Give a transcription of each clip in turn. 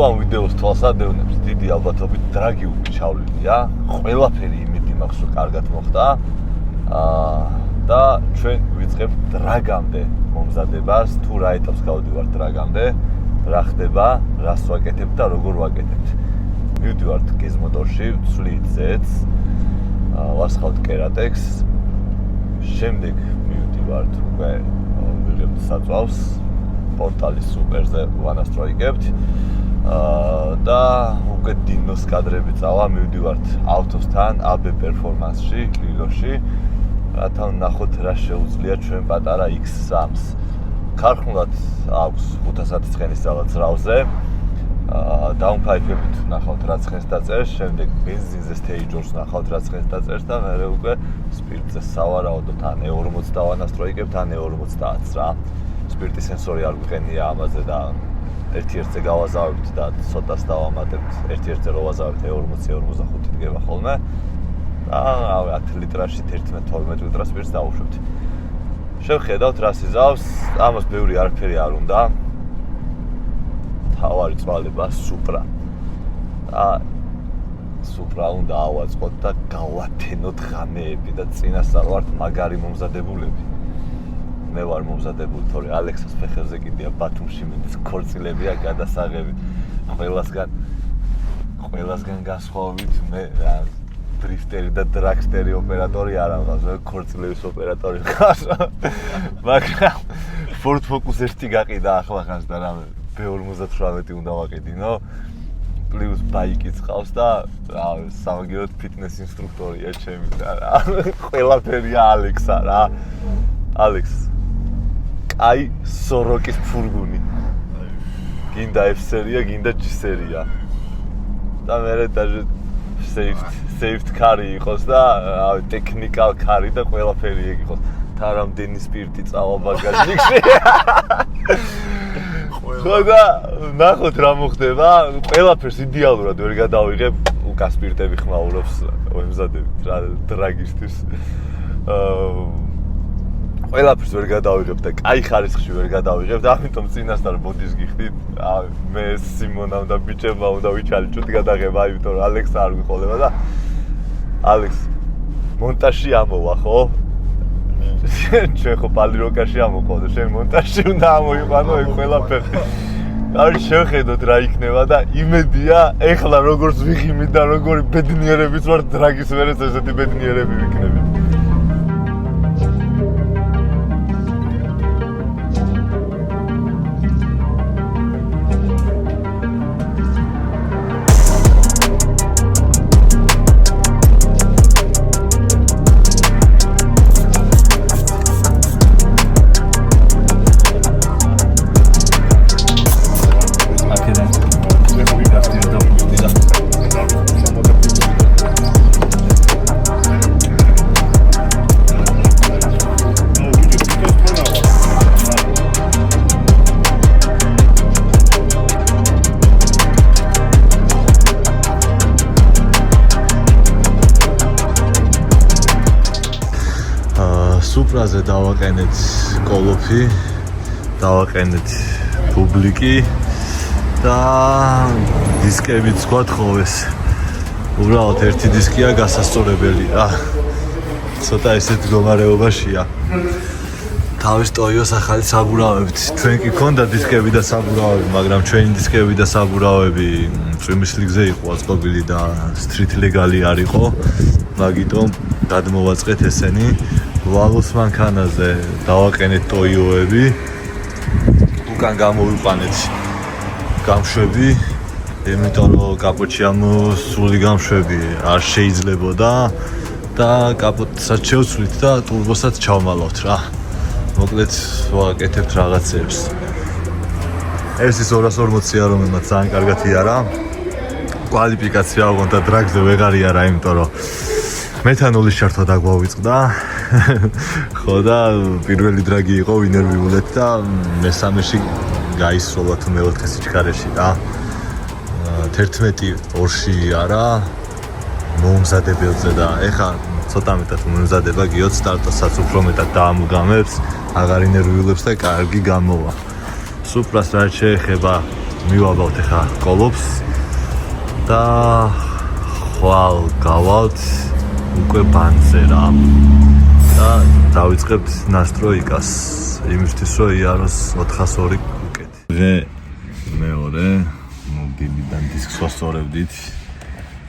ამ ვიდეოს თვალსადევნებს დიდი ალბათობით დრაგი უჩავლილია. ყველაფერი იმედი მაქვს, რომ კარგად მოხდა. და ჩვენ ვიწყებთ დრაგამდე მომზადებას, თუ რა ეტაპს გავდივართ დრაგამდე, რა ხდება, რას ვაკეთებთ და როგორ ვაკეთებთ. მივდივართ გიზმოტორში, ვცვლით ზეთს, ვასხავთ კერატექს, შემდეგ მივდივართ უკვე ვიღებთ საწვავს, პორტალის სუპერზე ვანასტროიგებთ და უკვე დინოს კადრები წავა, მივდივართ ავტოსთან, AB პერფორმანსში, ლილოში, რათა ვნახოთ რა შეუძლია ჩვენ პატარა X3-ს. ქარხნულად აქვს 500 ცხენის ძალა ძრავზე. დაუნფაიფებით ვნახავთ რა ცხენს დაწერს, შემდეგ ბენზინზე სტეიჯორს ვნახავთ რა ცხენს დაწერს და მერე უკვე სპირტზე სავარაუდოდ ან E40 დავანასტროიგებთ, ან E50-ს რა. სპირტის სენსორი არ გვყენია ამაზე და ერთ-ერთზე გავაზავებთ და ცოტას დავამატებთ, ერთ-ერთზე რო ვაზავებთ E40, E45 დგება ხოლმე. და 10 ლიტრაში 11-12 ლიტრა სპირტს დავუშვებთ. შევხედავთ რა სიზავს, ამას ბევრი არაფერი არ უნდა. თავარი წვალება სუპრა. და სუპრა უნდა ავაწყოთ და გავათენოთ ღამეები და წინასწარ ვართ მაგარი მომზადებულები. მე ვარ მომზადებული, თორე ალექსას ფეხებზე კიდია ბათუმში მინდის ქორწილებია გადასაღები. ყველასგან განსხვავებით მე რა დრიფტერი და დრაგსტერი ოპერატორი არ ამღავს, ქორწილების ოპერატორი ხარ. მაგრამ Ford Focus ერთი გაყიდა ახლახანს და რა B58 უნდა ვაყიდინო. პლუს ბაიკიც ყავს და რა სამაგიეროდ ფიტნეს ინსტრუქტორია ჩემი და რა ყველაფერია ალექსა რა. ალექს აი სოროკის ფურგუნი. გინდა F სერია, გინდა G სერია. და მე დაჟე safety car-ი იყოს და technical car-ი და ყველაფერი ეგ იყოს. თა რამდენი სპირტი წავა ბაგაჟში. ხო და ნახოთ რა მოხდება. ყველაფერს იდეალურად ვერ გადავიღებ, უკან სპირტები ხმაურობს ვემზადებით რა დრაგისთვის. ყველაფერს ვერ გადავიღებ და კაი ხარისხში ვერ გადავიღებ და ამიტომ წინასწარ ბოდის გიხდით. მე სიმონამ და ბიჭებმა უნდა ვიჩალიჭოთ გადაღება, იმიტომ რომ ალექს არ გვიყოლება და ალექს მონტაჟში ამოვა, ხო? ჩვენ ხო პალიროკაში ამოყავდა, შენ მონტაჟში უნდა ამოიყვანო ეგ ყველაფერი. არის შევხედოთ რა იქნება და იმედია, ეხლა როგორც ვიღიმით და როგორი ბედნიერებიც ვარ დრაგის მერეც ესეთი ბედნიერები ვიქნები. სუპრაზე დავაყენეთ კოლოფი, დავაყენეთ პუბლიკი და დისკებიც ვქოთ ხოლეს. უბრალოდ ერთი დისკია გასასწორებელი რა. ცოტა ესეთ მდგომარეობაშია. თავის ტოიოს ახალი საბურავებით. ჩვენ კი ქონდა დისკები და საბურავები, მაგრამ ჩვენი დისკები და საბურავები წვიმის ლიგზე იყო აწყობილი და სტრით ლეგალი არ იყო. მაგიტომ გადმოვაწყეთ ესენი. ვალოს მანქანაზე დავაყენეთ ტოიოები. უკან გამოვიყვანეთ გამშვები, იმიტომ რომ კაპოტში სრული გამშვები არ შეიძლებოდა და კაპოტსაც შევცვლით და ტურბოსაც ჩავმალავთ რა. მოკლედ ვაკეთებთ რაღაცებს. ეს ის 240-ია, რომელმაც ძალიან კარგად იარა. კვალიფიკაცია აღონდა დრაგზე ვეღარ იარა, იმიტომ რომ მეთანოლის ჩართვა დაგვავიწყდა. ხო და პირველი დრაგი იყო ვინერვიულეთ და მესამეში გაისროლა თუ მეოთხე სიჩქარეში და 11-2-ში არა მომზადებელზე და ეხა ცოტა მეტად მომზადება გიოთ სტარტასაც უფრო მეტად დაამუგამებს, აღარ ინერვიულებს და კარგი გამოვა. სუპრას რაც შეეხება მივაბავთ ახლა კოლოფს და ხვალ გავალთ უკვე ბანზე რა. და დავიწყებთ ნასტროიკას იმისთვის რომ იაროს 402 უკეთ. დღე მეორე მოგილიდან დისკს ვასწორებდით.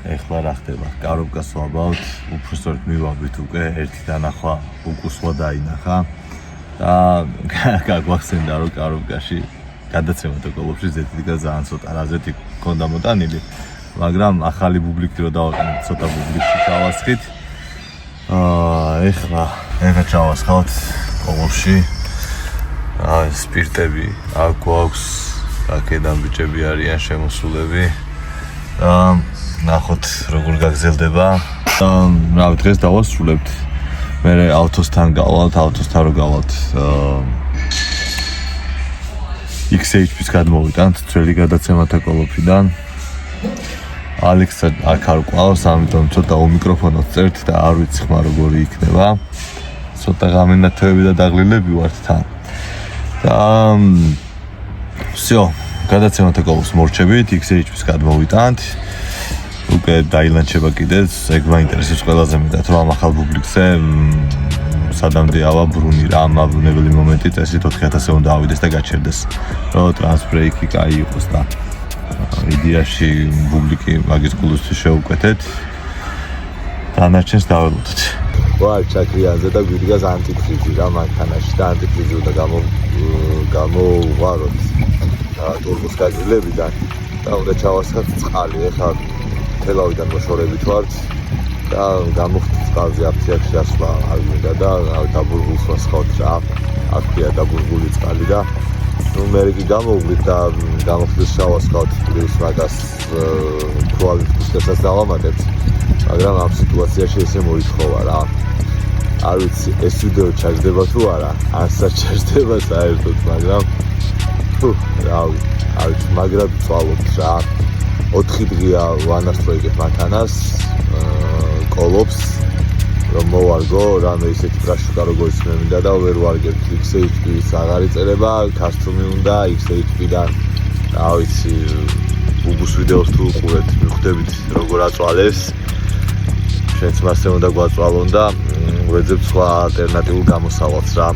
ეხლა რა ხდება? კარობკას ვაბავთ, უბრალოდ მივაბით უკვე ერთი დანახვა უკუსვა დაინახა და გაგვახსენდა რომ კარობკაში გადაცემათა კოლოფში ზეთითა ძალიან ცოტა რაზეთი გქონდა მოტანილი, მაგრამ ახალი ბუბლიკი რო დავაყენეთ ცოტა ბუბლიკში ჩავასხით. ეხლა ჩავასხავთ კოლოფში. სპირტები აქ გვაქვს, აქედან ბიჭები არიან შემოსულები. ნახოთ როგორ გაგზელდება. რა დღეს დავასრულებთ. მე ავტოსთან გავალთ, ავტოსთან რო გავალთ. XH-ს გადმოვიტანთ ძველი გადაცემათა კოლოფიდან. ალექსა აქ არ ყავს, ამიტომ ცოტა უმიკროფონოთ წერთ და არ ვიცი ხმა როგორი იქნება. ცოტა გამენათოები და დაღლილები ვართ თან. და всё, გადაცემათა კოლოფს მორჩებით, XH-ს გადმოვიტანთ. უკვე დაილანჩება კიდეც, ეგ მაინტერესებს ყველაზე მეტად რომ ამ ახალ ბუბლიკზე სადამდე ავაბრუნი რა ამავნებელი მომენტი წესით 4000-ზე უნდა ავიდეს და გაჩერდეს, რომ ტრანსბრეიკი კაი იყოს და იდეაში ბუბლიკი მაგის გულისთვის შევუკვეთეთ. დანარჩენს დაველოდოთ. ვარ ჩაკრიანზე და გვიდგას ანტიკრიზი რა მანქანაში და ანტიკრიზი უნდა გამოვაროთ ტურბოს გაჭრილებიდან და უნდა ჩავასხათ წყალი. ეხლა თელავიდან მოშორებით ვართ და გამოვხდით წყალზე აფთიაქში ასვლა არ მინდა და დაბურგულს ვასხავთ რა. აქია დაბურგული წყალი და მე კი გამოვგდით და გამოვხდით შავასხავთ ის მაგას თვალით გუსტასაც დავამატებთ, მაგრამ ამ სიტუაციაში ესე მოითხოვა რა. არ ვიცი ეს ვიდეო ჩაჯდება თუ არა, არც ჩაჯდება საერთოდ, მაგრამ არ ვიცი, მაგრამ წვალობთ რა. 4 დღეა ვანასტროიკებ მანქანას, კოლოფს რომ მოვარგო, რამე ისეთი პრაშუკა როგორც მე მინდა და ვერ ვარგებთ. XH-ს აღარ იწერება, ქართული უნდა XH-დან. რა ვიცი, ბუბუს ვიდეოს თუ უყურეთ, მიხვდებით როგორ აწვალეს. ჩვენც მასე უნდა გვაწვალონ და ვეძებთ სხვა ალტერნატიულ გამოსავალს რა.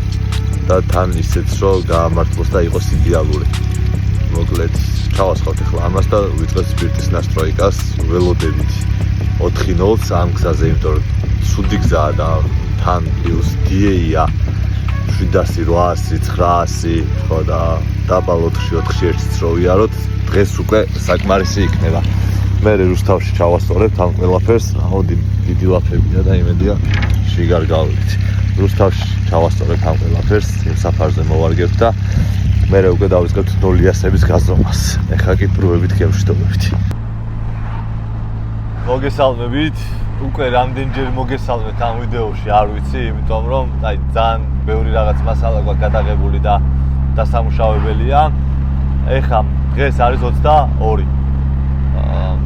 და თან ისეც რომ გაამართლოს და იყოს იდეალური. მოკლედ ჩავასხავთ ახლა ამას და ვიწყებთ სპირტის ნასტროიკას ველოდებით 4-0 ამ გზაზე, იმიტომ რომ ცუდი გზაა და თან პლუს DA-ია 700-800-900 ხო და დაბალ 4-4 1-ს რო ვიაროთ, დღეს უკვე საკმარისი იქნება. მე რუსთავში ჩავასწორებთ ამ ყველაფერს, აუდი დიდი ლაფებია და იმედია შეგარგავლით. რუსთავში ჩავასწორებთ ამ ყველაფერს, იმ საფარზე მოვარგებთ და მე უკვე დავიწყებთ ნოლიასების გაზომას. ეხლა კი პროებით გემშვიდობებით. მოგესალმებით. უკვე რამდენჯერ მოგესალმეთ ამ ვიდეოში, არ ვიცი, იმიტომ რომ ძალიან ბევრი რაღაც მასალა გვაქვს გადაღებული და დასამუშავებელია. ეხლა დღეს არის 22.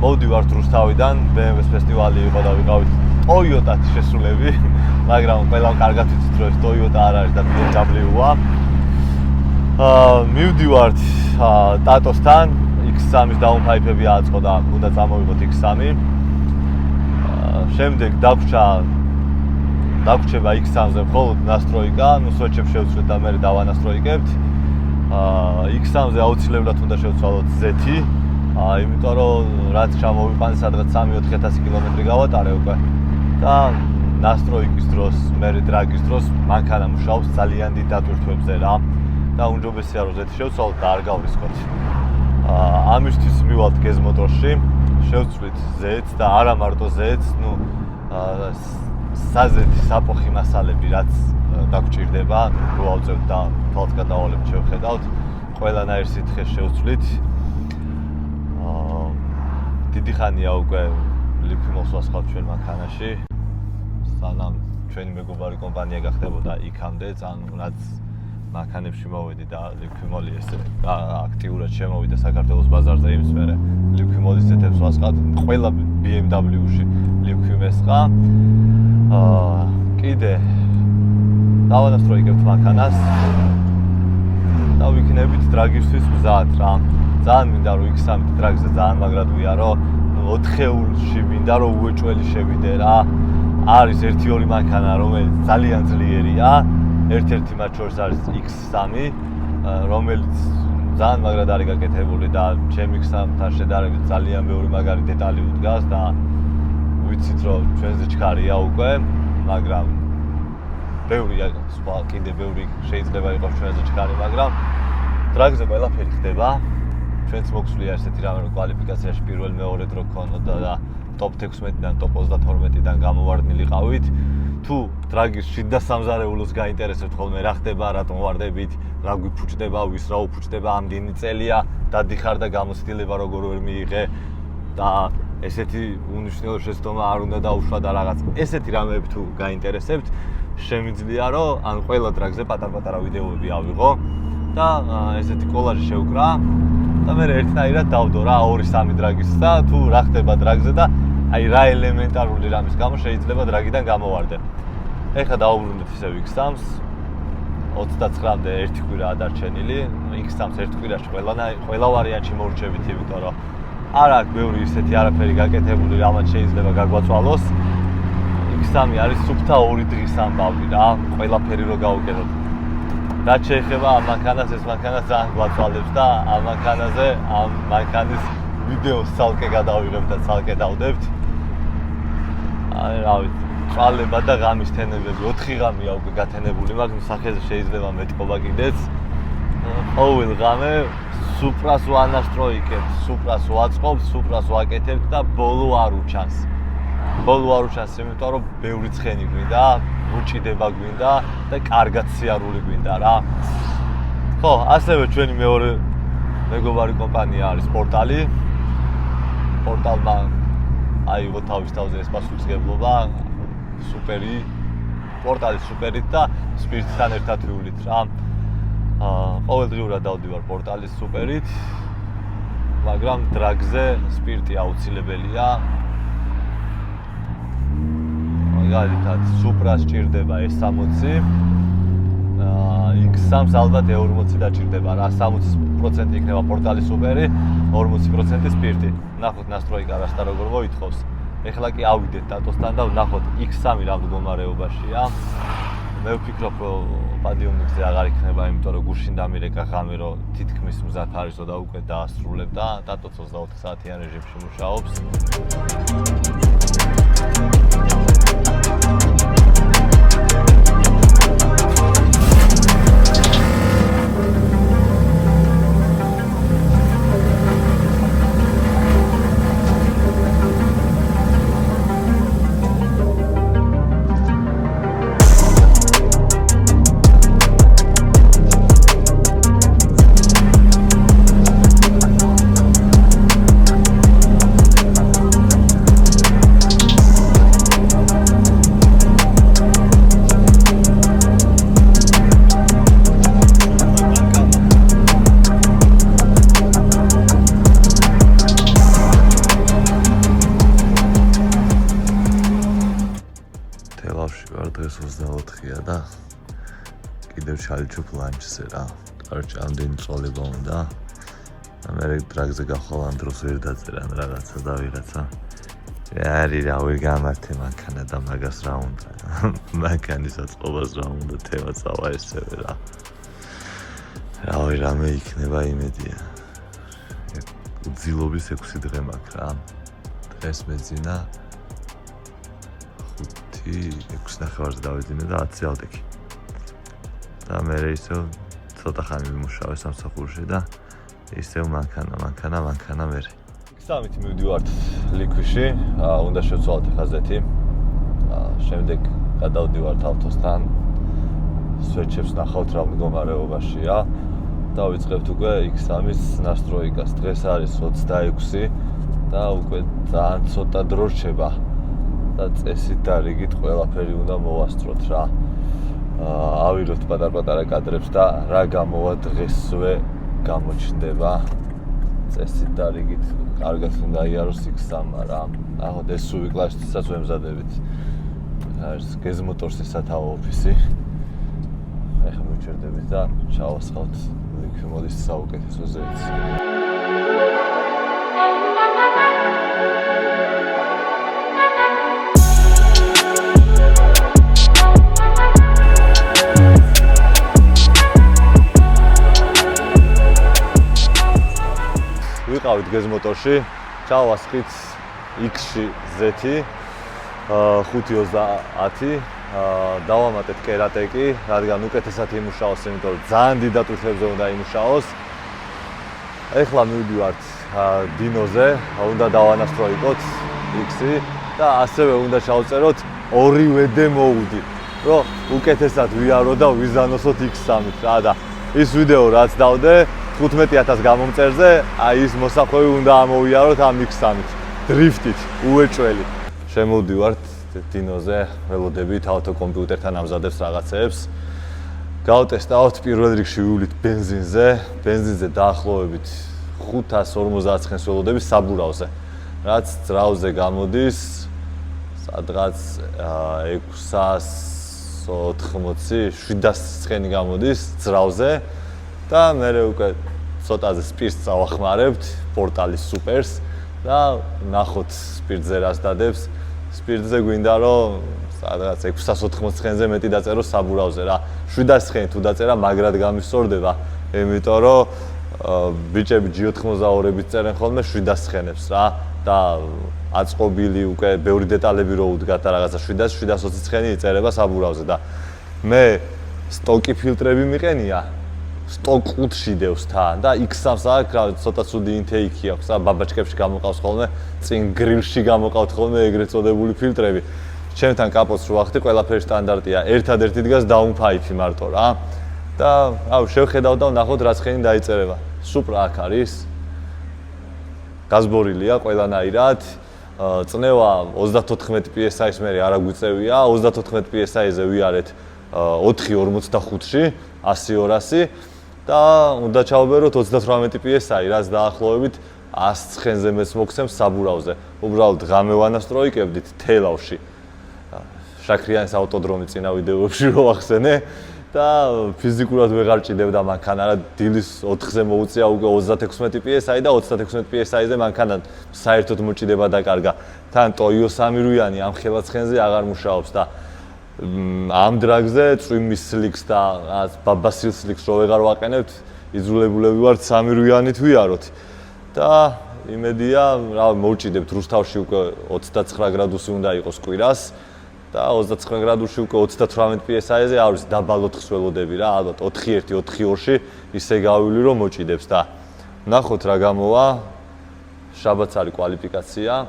მოვდივართ რუსთავიდან, BMW-ს ფესტივალი იყო და ვიყავით Toyota-თ შესრულები, მაგრამ ყველამ კარგად ვიცით რომ ეს Toyota არ არის და BMW-ა. მივდივართ ტატოსთან, X3-ის დაუნფაიფები აწყო და უნდა წამოვიღოთ X3. შემდეგ დაგვრჩება X3-ზე მხოლოდ ნასტროიკა, ნუ სვეჩებს შევცვლით და მე დავანასტროიკებთ. X3-ზე აუცილებლად უნდა შევცვალოთ ზეთი, იმიტომ რომ რაც ჩამოვიყვანე სადღაც 3-4000 კილომეტრი გავატარე უკვე და ნასტროიკის დროს, მე დრაგის დროს მანქანა მუშაობს ძალიან დიდ დატვირთვებზე რა. და უმჯობესია რომ ზეთი შევცვალოთ და არ გავრისკოთ. ამისთვის მივალთ გეზ მოტორში, შევცვლით ზეთს და არა მარტო ზეთს, ნუ საზეთი საფოხი მასალები რაც დაგჭირდება, გავავწევთ და თვალს გადავალებთ შევხედავთ. ყველანაირ სითხეს შევცვლით. დიდი ხანია უკვე ლიფიმოს ვასხავთ ჩვენ მანქანაში. სანამ ჩვენი მეგობარი კომპანია გახდებოდა იქამდე, რაც მანქანებში მოვედი და ლიფიმოლი ესე აქტიურად შემოვიდა საქართველოს ბაზარზე იმის მერე ლიფიმოლის ზეთებს ვასხავთ. ყველა BMW-ში ლიფიმესყა. კიდე დავანასტროიკებთ მანქანას და ვიქნებით დრაგისთვის მზად რა. ძალიან მინდა რომ X3 ტრაგზე ძალიან მაგრად ვიარო 4-ეულში მინდა რომ უეჭველი შევიდე რა არის 1-2 მანქანა რომელიც ძალიან ძლიერია ერთ-ერთი მათ შორის არის X3 რომელიც ძალიან მაგრად არის გაკეთებული და ჩემი X3-თან შედარებით ძალიან ბევრი მაგარი დეტალი უდგას და ვიცით რომ ჩვენზე ჩქარია უკვე მაგრამ ბევრია სხვა კიდე ბევრი შეიძლება იყოს ჩვენზე ჩქარი მაგრამ ტრაგზე ყველაფერი ხდება ჩვენც მოგვსვლია ესეთი რამე რომ კვალიფიკაციაში პირველ მეორე დრო გქონოდა და ტოპ 16-დან ტოპ 32-დან გამოვარდნილი ყავით თუ ტრაგის შიდა სამზარეულოს გაინტერესებთ ხოლმე რა ხდება რატომ ვარდებით რა გვიფუჭდება ვის რა უფუჭდება ამდენი წელია დადიხარ და გამოცდილება როგორ ვერ მიიღე და ესეთი უნიშნელო შეცდომა არ უნდა დაუშვა და რაღაც ესეთი რამეები თუ გაინტერესებთ შემიძლია რომ ან ყველა ტრაგზე პატარ-პატარა ვიდეოები ავიღო და ესეთი კოლაჟი შევკრა და მე ერთნაირად დავდო რა 2-3 ტრაგის და თუ რა ხდება ტრაგზე და აი რა ელემენტარული რამის გამო შეიძლება ტრაგიდან გამოვარდე. ეხლა დავუბრუნდეთ ისევ X3-ს 29-მდე ერთი კვირაა დარჩენილი. X3-ს ერთ კვირაში ყველა ვარიანტში მორჩებით, იმიტომ რომ არ აქვს ბევრი ისეთი არაფერი გაკეთებული, რამაც შეიძლება გაგვაწვალოს. X3 არის სუფთა 2 დღის ამბავი რა, ყველაფერი რო გავუკეთოთ. რაც შეეხება ამ მანქანას, ეს მანქანა ძალიან გვაწვალებს და ამ მანქანაზე, ამ მანქანის ვიდეოს ცალკე გადავიღებთ და ცალკე დავდებთ. აი რა ვიცი, წვალება და ღამის თენებები 4 ღამეა უკვე გათენებული, მაგრამ სახეზე შეიძლება მეტყობა კიდეც. ყოველ ღამე სუპრას ვანასტროიკებთ, სუპრას ვაწყობთ, სუპრას ვაკეთებთ და ბოლო არ უჩანს. ბოლო არ უჩანს, იმიტომ რომ ბევრი ცხენი გვინდა, უჭიდება გვინდა და კარგად სიარული გვინდა რა. ხო, ასევე ჩვენი მეორე მეგობარი კომპანია არის პორტალი. პორტალმა აიღო თავის თავზე ეს პასუხისმგებლობა, სუპერი, პორტალის სუპერით და სპირტთან ერთად ვივლით რა. ყოველდღიურად დავდივარ პორტალის სუპერით, მაგრამ ტრაგზე სპირტი აუცილებელია. მაგალითად, სუპრას ჭირდება S60, X3-ს ალბათ E40 დაჭირდება რა, 60% იქნება პორტალის სუპერი, 40% სპირტი. ნახოთ ნასტროიკა რას და როგორ მოითხოვს. ეხლა კი ავიდეთ დატოსთან და ვნახოთ X3 რა მდგომარეობაშია. მე ვფიქრობ, რომ პადიუმზე აღარ იქნება, იმიტომ რომ გუშინ დამირეკა ღამე, რომ თითქმის მზად არისო და უკვე დაასრულებ და დატო 24 საათიან რეჟიმში მუშაობს. დღეს 24-ია და კიდევ ჩალიჩუp ლანჩზე რა. კაროჩე, ამდენი წვალება უნდა. მე ტრაგზე გახვალ ამ დროს ვერ დაწერა რაღაცა და ვიღაცა. არის რა, ვერ გამართე მანქანა და მაგას რა უნდა. მანქანის აწყობას რა უნდა, თევაცავა ესევე რა. რავი, რამე იქნება იმედია. უძილობის 6 დღე მაქვს რა. დღეს მეძინა 6-9 დავიძინე და 10 ავდექი. და მე ისევ ცოტა ხანი ვიმუშავე სამსახურში და ისევ მანქანა მე. X3-ით მივდივართ ლიქვიში, უნდა შევცვალოთ ხაზეთი. შემდეგ გადავდივართ ავტოსთან. სვეჩებს ნახავთ რა მდგომარეობაშია. დავიწყებთ უკვე X3-ის ნასტროიკას. დღეს არის 26 და უკვე ძალიან ცოტა დრო რჩება. და წესით და რიგით ყველაფერი უნდა მოვასწროთ რა. ავიროთ პატარ-პატარა კადრებს და რა გამოვა დღესვე გამოჩნდება. წესით და რიგით კარგად უნდა იაროს X3 რა. ნახოთ ეს სუვი კლასისთვისაც ვემზადებით. არის გეზმოტორსის სათავო ოფისი. ეხლა მივჭერდებით და ჩავასხავთ ლიქვის მოდის საუკეთესო ზეც. ვიყავით გეზმოტორში, ჩავასხით X-ში Z-ი 520 დავამატეთ კერატეკი, რადგან უკეთესად იმუშაოს, იმიტომ რომ ძალიან დიდ დატვირთვებზე უნდა იმუშაოს. ეხლა მივდივართ დინოზე, უნდა დავანასტროიკოთ X-ი და ასევე უნდა ჩავწეროთ ორივე დემოუდი, რომ უკეთესად ვიარო და ვიზანოსოთ X3-ით რა და ის ვიდეო რაც დავდე 15000 გამომწერზე, აი ის მოსახვევი უნდა ამოვიაროთ ამ X3-ით, დრიფტით, უეჭველი. შემოვდივართ დინოზე, ველოდებით ავტოკომპიუტერთან ამზადებს რაღაცებს. გავტესტავთ პირველ რიგში ვივლით ბენზინზე დაახლოებით 550-ს ველოდებით საბურავზე, რაც ძრავზე გამოდის სადღაც 680-700 გამოდის ძრავზე და მე უკვე ცოტაზე სპირტს წავახმარებთ პორტალის სუპერს და ნახოთ სპირტზე რას დადებს. სპირტზე გვინდა რომ სადღაც 680-ზე მეტი დაწერო საბურავზე რა. 700 თუ დაწერა მაგრად გამისწორდება, იმიტომ რომ ბიჭები G92-ებით წერენ ხოლმე 700-ებს რა და აწყობილი უკვე ბევრი დეტალები რო უდგათ და რაღაცა 700-720 იწერება საბურავზე და მე სტოკი ფილტრები მიყენია სტოკ 5-ში დევს თან და X3-ს აქვს ცოტა ცუდი ინთეიკი აქვს და ბაბაჩკებში გამოყავს ხოლმე წინ გრილში გამოყავთ ხოლმე ეგრეთ წოდებული ფილტრები. ჩემთან კაპოტს რო ახდი ყველაფერი სტანდარტია, ერთადერთი დგას დაუნფაიფი მარტო რა და შევხედავ და ვნახოთ რა ცხენი დაიწერება. სუპრა აქ არის, გაზბორილია ყველანაირად, წნევა 34 PSI-ს მე არა გვიწევია, 34 PSI-ზე ვიარეთ 4.45-ში 100-200 და უნდა ჩავბეროთ 38 PSI, რაც დაახლოებით 100 ცხენზე მეც მოგცემს საბურავზე. უბრალოდ ღამე ვანასტროიკებდით თელავში. შაქრიანის ავტოდრომი წინა ვიდეოებში რო ახსენე და ფიზიკურად ვეღარ ჭიდებდა მანქანა რა დილის 4-ზე მოუწია უკვე 36 PSI და 36 PSI-ზე მანქანა საერთოდ მოჭიდება დაკარგა. თან Toyo 3-რვიანი ამ ხელაცხენზე აღარ მუშაობს და ამ დრაგზე წვიმის სლიქს და ბაბასილ სლიქს რო ვეღარ ვაყენებთ, იძულებულები ვართ 3-რვიანით ვიაროთ. და იმედია, რა მოვჭიდებთ რუსთავში უკვე 29 გრადუსი უნდა იყოს კვირას. და 29 გრადუსში უკვე 38 PSI-ზე არის დაბალ 4-ს ველოდები რა, ალბათ 4-1, 4-2-ში ისე გავივლი რომ მოჭიდებს და ნახოთ რა გამოვა. შაბათს არის კვალიფიკაცია.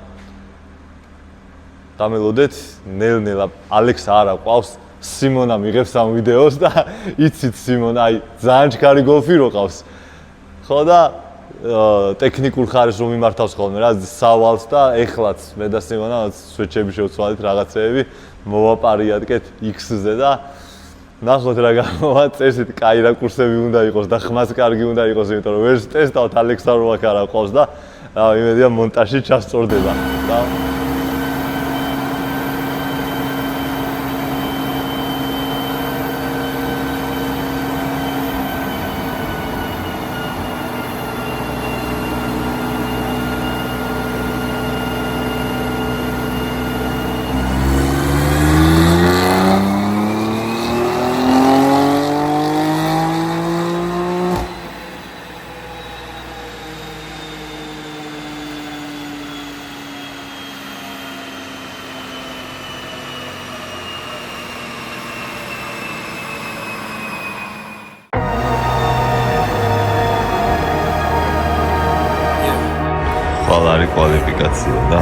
დამელოდეთ ნელ-ნელა ალექს არა ყავს, სიმონა მიღებს ამ ვიდეოს და იცით სიმონა, აი ძალიან ჩქარი გოლფი რო ყავს. ხო და ტექნიკურ ხარისხს რომ მიმართავს ხოლმე რა სავალს და ეხლაც მე და სიმონა სვეჩები შევცვალეთ რაღაცეები მოვაპარიადგეთ X-ზე და ნახოთ რა გამოვა. წესით კაი რაკურსები უნდა იყოს და ხმაც კარგი უნდა იყოს, იმიტომ რომ ვერც ტესტავთ ალექსა რო აქ არა ყავს და იმედია მონტაჟი ჩასწორდება და არის კვალიფიკაცია და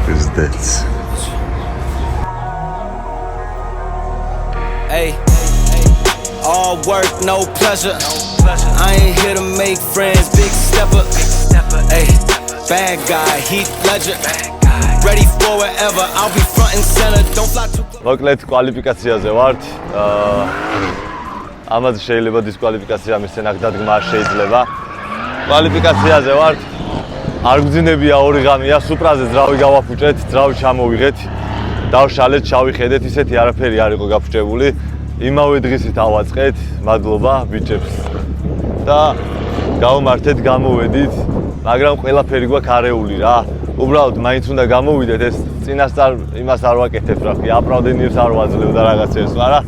Pizdeць. Hey, all work, no pleasure. I ain't here to make friends, big stepper. Hey, bad guy, Heath Ledger. Ready for whatever, I'll be front and center. Don't fly too close. მოკლედ კვალიფიკაციაზე ვართ. ამაზე შეიძლება დისკვალიფიკაცია მისცენ აქ დადგმა შეიძლება. კვალიფიკაციაზე ვართ. არ გძინებია ორი ღამეა, სუპრაზე ძრავი გავაფუჭეთ, ძრავი ჩამოვიღეთ. დავშალეთ, ჩავიხედეთ, ისეთი არაფერი არ იყო გაფუჭებული. იმავე დღისით ავაწყეთ, მადლობა ბიჭებს. და გავმართეთ, გამოვედით, მაგრამ ყველაფერი გვაქვს არეული რა. უბრალოდ მაინც უნდა გამოვიდეთ, ეს წინასწარ იმას არ ვაკეთებ რა, აპრავდენიერს არ ვაძლევ და რაღაცებს, მაგრამ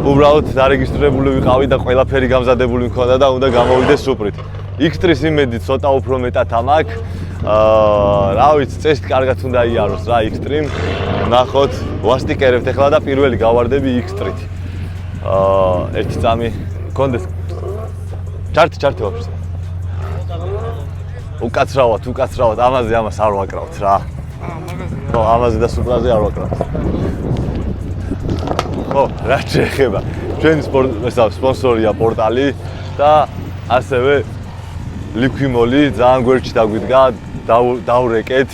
უბრალოდ დარეგისტრირებული ვიყავი და ყველაფერი გამზადებული მქონდა და უნდა გამოვიდეს სუპრით. X3-ის იმედი ცოტა უფრო მეტად ამაქვს. რა ვიცი, წესით კარგად უნდა იაროს რა X3-მ. ნახოთ, ვასტიკერებთ ახლა და პირველი გავარდები X3-ით. ერთი წამი მქონდეს. ჩარტი ვაფშე. უკაცრავად, ამას არ ვაკრავთ რა. ხო, ამაზე და სუპრაზე არ ვაკრავთ. ხო, რა შეეხება? ჩვენი სპონსორია პორტალი და ასევე ლიკვიმოლი ძალიან გვერდში დაგვიდგა, დავრეკეთ.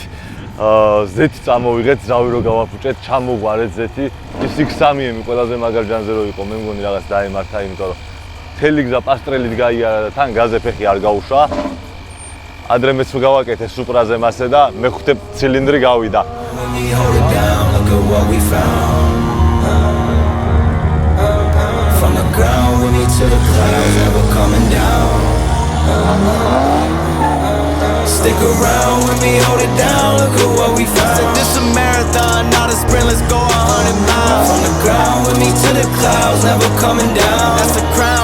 ზეთი წამოვიღეთ, ზავი რო გავაფუჭეთ, ჩამოგვარეთ ზეთი. ის X3-ემი ყველაზე მაგარ ჯანზე რო იყო, მე მგონი რაღაც დაემართა, იმიტომ რომ მთელი გზა პასტრელით გაიარა და თან გაზე ფეხი არ გაუშვა. ადრე მეც გავაკეთე სუპრაზე მასე და მეხუთე ცილინდრი გავიდა. Stick around with me, hold it down, look at what we found. Said this a marathon, not a sprint, let's go 100 miles. From the ground with me to the clouds, never coming down. That's the crown.